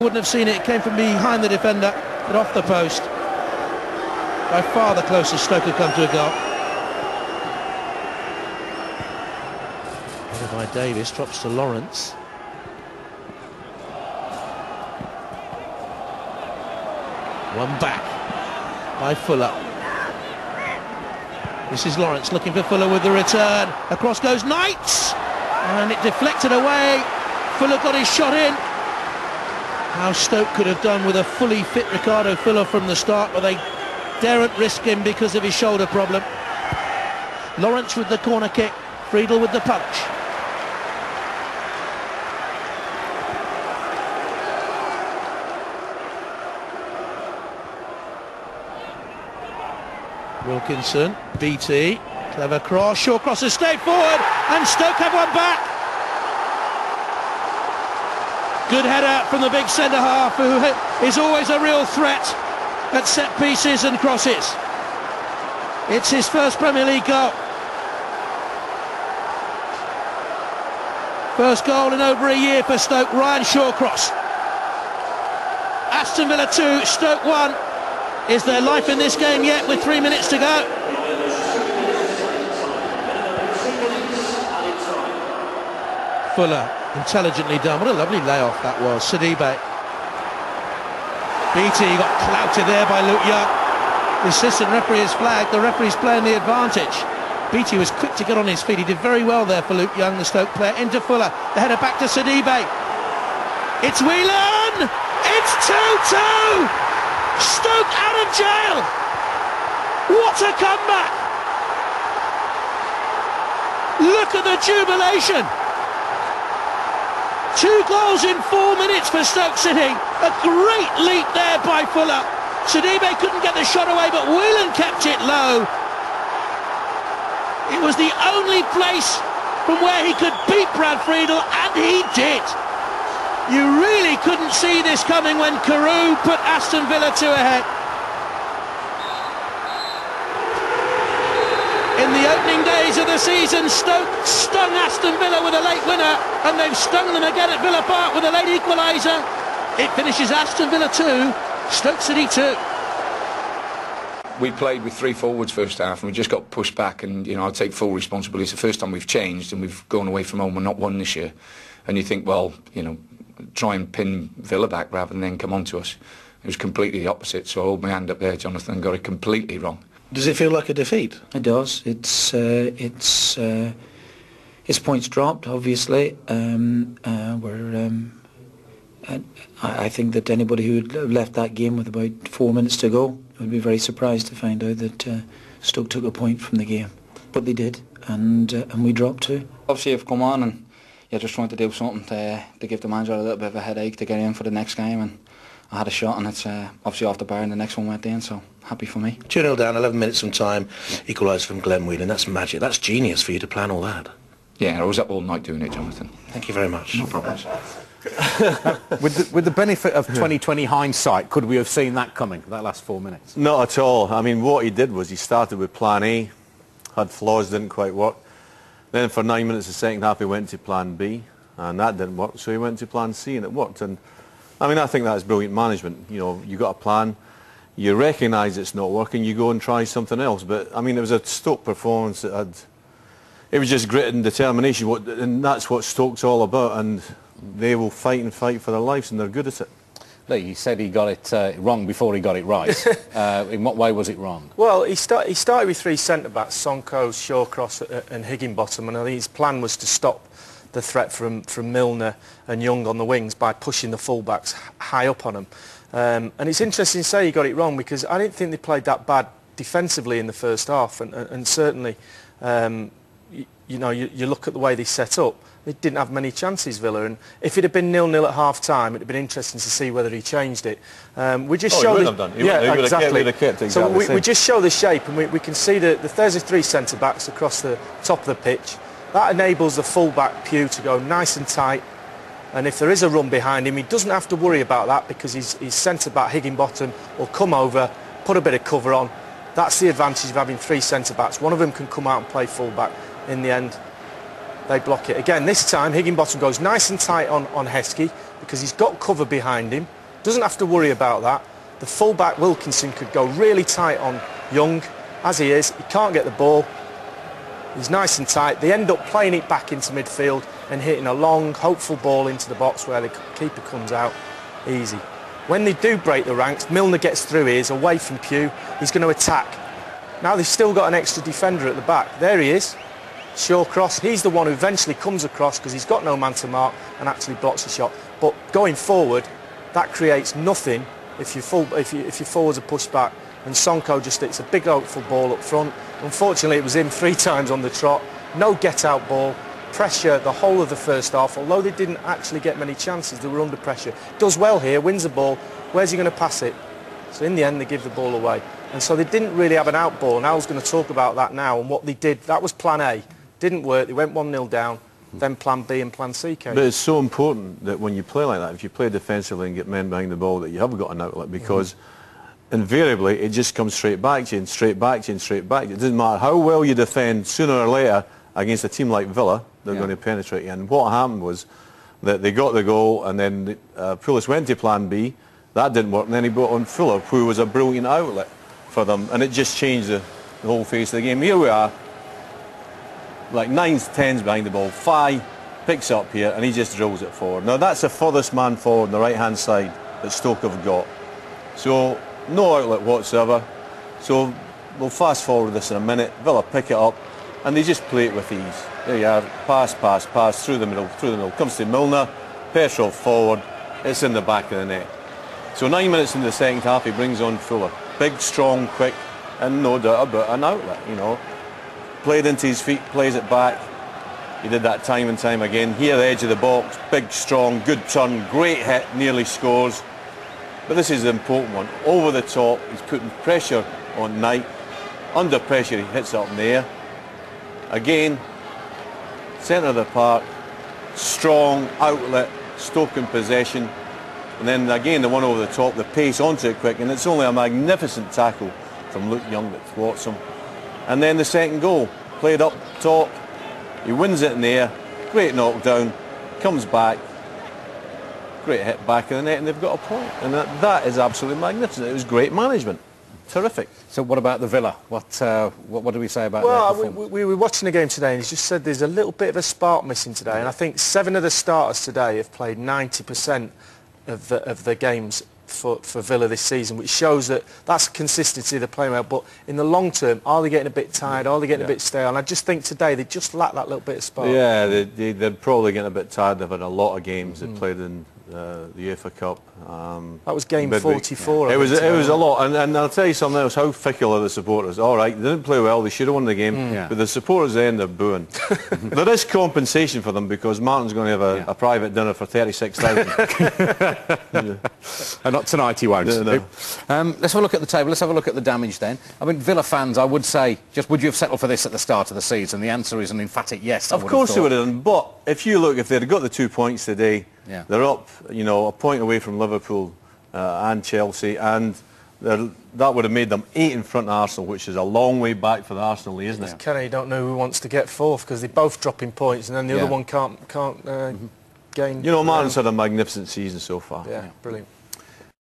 Wouldn't have seen it. It came from behind the defender, but off the post. By far the closest Stoke had come to a goal. Headed by Davis, drops to Lawrence. One back by Fuller. This is Lawrence looking for Fuller with the return. Across goes Knights, and it deflected away. Fuller got his shot in. How Stoke could have done with a fully fit Ricardo Fuller from the start, but they daren't risk him because of his shoulder problem. Lawrence with the corner kick, Friedel with the punch. Wilkinson, BT, clever cross, Shawcross has stayed forward, and Stoke have one back. Good header from the big centre-half, who is always a real threat at set pieces and crosses. It's his first Premier League goal. First goal in over a year for Stoke, Ryan Shawcross. Aston Villa 2, Stoke 1. Is there life in this game yet with 3 minutes to go? Fuller, intelligently done. What a lovely layoff that was. Sidibe. BT got clouted there by Luke Young. The assistant referee has flagged. The referee's playing the advantage. BT was quick to get on his feet. He did very well there for Luke Young, the Stoke player. Into Fuller. The header back to Sidibe. It's Whelan! It's 2-2! Stoke out of jail! What a comeback! Look at the jubilation! 2 goals in 4 minutes for Stoke City. A great leap there by Fuller. Sidibe couldn't get the shot away, but Whelan kept it low. It was the only place from where he could beat Brad Friedel, and he did. You really couldn't see this coming when Carew put Aston Villa 2 ahead. In the opening days of the season, Stoke stung Aston Villa with a late winner, and they've stung them again at Villa Park with a late equaliser. It finishes Aston Villa 2, Stoke City 2. We played with 3 forwards first half, and we just got pushed back, and I take full responsibility. It's the first time we've changed, and we've gone away from home and not won this year. And you think, well, try and pin Villa back rather than then come on to us. It was completely the opposite, so I hold my hand up there, Jonathan, got it completely wrong. Does it feel like a defeat? It does. It's points dropped, obviously. I think that anybody who had left that game with about 4 minutes to go would be very surprised to find out that Stoke took a point from the game. But they did, and we dropped 2. Obviously you've come on and you're just trying to do something to give the manager a little bit of a headache to get in for the next game, and I had a shot, and it's obviously off the bar, and the next one went in, so happy for me. 2-0 down, 11 minutes from time, equalised from Glenn Whelan. That's magic. That's genius for you to plan all that. Yeah, I was up all night doing it, Jonathan. Thank you very much. No problem. With the benefit of 2020 hindsight, could we have seen that coming, that last 4 minutes? Not at all. I mean, what he did was he started with plan A, had flaws, didn't quite work. Then for 9 minutes the second half he went to plan B, and that didn't work, so he went to plan C, and it worked. And I mean, I think that's brilliant management. You got a plan, you recognise it's not working, you go and try something else. But I mean, it was a Stoke performance that it was just grit and determination, and that's what Stoke's all about, and they will fight and fight for their lives, and they're good at it. Lee, he said he got it wrong before he got it right. In what way was it wrong? Well, he started with 3 centre-backs, Sonko, Shawcross and Higginbottom, and I think his plan was to stop the threat from Milner and Young on the wings by pushing the full-backs high up on them. And it's interesting to say he got it wrong, because I didn't think they played that bad defensively in the first half, and certainly, you look at the way they set up, they didn't have many chances, Villa, and if it had been 0-0 at half-time, it would have been interesting to see whether he changed it. We just he would have done. Exactly. So we just show the shape, and we can see that there's the 3 centre-backs across the top of the pitch. That enables the full-back Pugh to go nice and tight, and if there is a run behind him, he doesn't have to worry about that, because his centre-back Higginbottom will come over, put a bit of cover on. That's the advantage of having 3 centre-backs. One of them can come out and play full-back. In the end, they block it. Again, this time Higginbottom goes nice and tight on Heskey, because he's got cover behind him, doesn't have to worry about that. The full-back Wilkinson could go really tight on Young, as he is. He can't get the ball. He's nice and tight. They end up playing it back into midfield and hitting a long, hopeful ball into the box where the keeper comes out easy. When they do break the ranks, Milner gets through here, he's away from Pugh, he's going to attack. Now they've still got an extra defender at the back. There he is, Shawcross. He's the one who eventually comes across because he's got no man to mark and actually blocks the shot. But going forward, that creates nothing if your forwards are pushed back. And Sonko just hits a big hopeful ball up front. Unfortunately, it was him 3 times on the trot. No get-out ball. Pressure the whole of the first half. Although they didn't actually get many chances, they were under pressure. Does well here, wins the ball. Where's he going to pass it? So in the end, they give the ball away. And so they didn't really have an out ball. And Al's going to talk about that now. And what they did, that was plan A. Didn't work. They went 1-0 down. Then plan B and plan C came. But it's so important that when you play like that, if you play defensively and get men behind the ball, that you have got an outlet, because invariably it just comes straight back to you and straight back to you and straight back to you. It doesn't matter how well you defend, sooner or later, against a team like Villa, they're going to penetrate you. And what happened was that they got the goal, and then Pulis went to plan B. That didn't work, and then he brought on Fuller, who was a brilliant outlet for them, and it just changed the whole face of the game. Here we are, like 9s, 10s behind the ball. 5 picks up here, and he just drills it forward. Now that's the furthest man forward on the right-hand side that Stoke have got. So no outlet whatsoever. So we'll fast forward this in a minute. Villa pick it up, and they just play it with ease. There you are, pass, pass, pass, through the middle, comes to Milner, Petrov forward, it's in the back of the net. So 9 minutes into the second half, he brings on Fuller. Big, strong, quick, and no doubt about an outlet, you know. Played into his feet, plays it back. He did that time and time again. Here, the edge of the box, big, strong, good turn, great hit, nearly scores. But this is the important one. Over the top, he's putting pressure on Knight. Under pressure, he hits it up in the air. Again, centre of the park, strong outlet, Stoke in possession. And then again, the one over the top, the pace onto it quick, and it's only a magnificent tackle from Luke Young that thwarts him. And then the second goal, played up top, he wins it in the air, great knockdown, comes back, great hit back in the net, and they've got a point. And that is absolutely magnificent. It was great management. Terrific. So what about the Villa? What do we say about their performance? We were watching the game today, and he just said there's a little bit of a spark missing today, and I think 7 of the starters today have played 90% of the games for Villa this season, which shows that that's consistency they're playing well. But in the long term, are they getting a bit tired? Are they getting a bit stale? And I just think today they just lack that little bit of spark. Yeah, they're probably getting a bit tired. They've had a lot of games. They played in the UEFA Cup. That was game 44. It was a lot, and I'll tell you something else. How fickle are the supporters? All right, they didn't play well. They should have won the game, but the supporters then they're booing. There is compensation for them because Martin's going to have a private dinner for 36,000. Not tonight, he won't. No. Let's have a look at the table. Let's have a look at the damage then. I mean, Villa fans, I would say, would you have settled for this at the start of the season? The answer is an emphatic yes. Of course they would have done. But if you look, if they'd got the 2 points today, they're up, you know, a point away from Liverpool and Chelsea, and that would have made them 8 in front of Arsenal, which is a long way back for the Arsenal league, isn't it? Kenny, you don't know who wants to get 4th because they're both dropping points, and then the other one can't gain. You know, Martin's had a magnificent season so far. Yeah, brilliant.